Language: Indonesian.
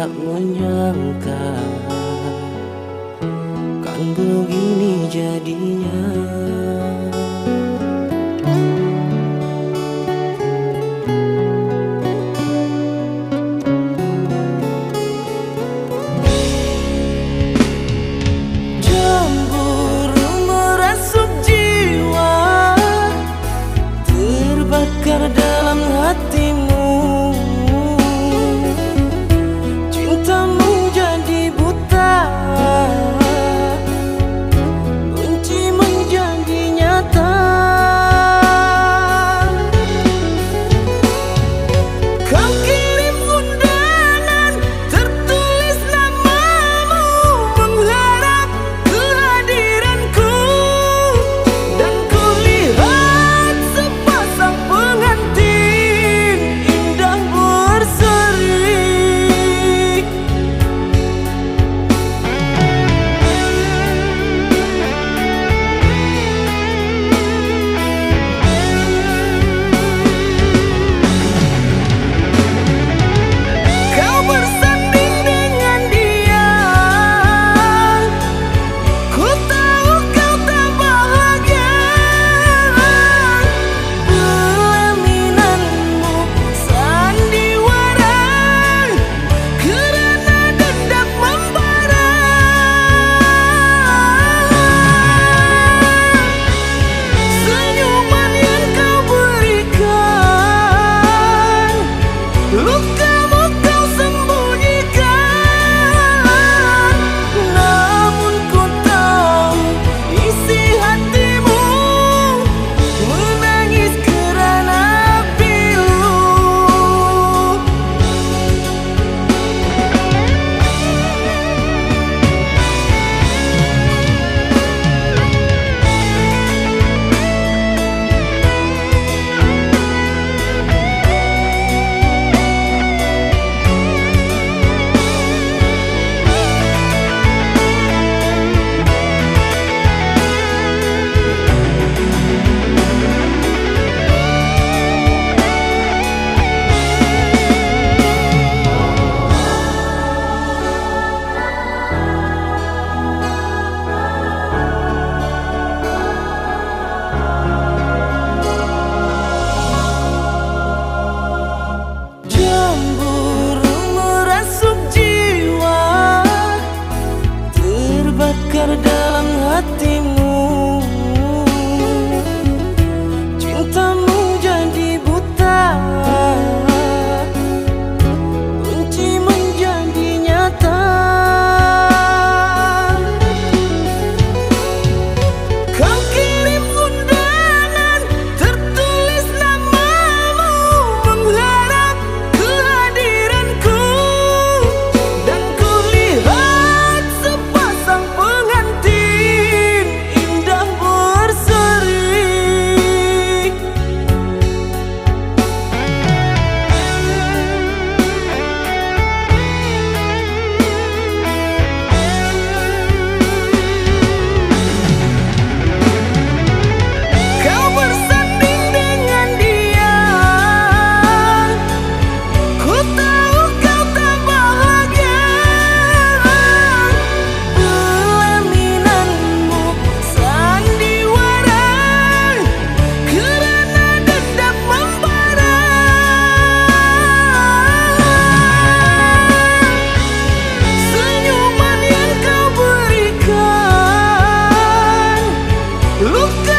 tak menyangka kan begini jadinya. Cemburu merasuk jiwa, terbakar dalam hatimu. Cintamu jadi buta, benci menjadi nyata. Kau kirim undangan, tertulis namamu, mengharap kehadiranku. Dan kulihat sepasang pengantin indah berseri. Kau bersanding dengan dia, ku tahu kau tak bahagia. Pelaminanmu sandiwara, kerana dendam membara. Senyuman yang kau berikan, lukamu kau sembunyikan. Namun ku tahu isi hatimu menangis kerana pilu. Cemburu merasuk jiwa, terbakar dalam hatimu. Cintamu jadi buta, benci menjadi nyata. Kau kirim undangan, tertulis namamu, mengharap kehadiranku. Dan kulihat sepasang pengantin indah berseri. Kau bersanding dengan dia, ku tahu kau tak bahagia. Pelaminanmu sandiwara, kerana dendam membara. Senyuman yang kau berikan, luka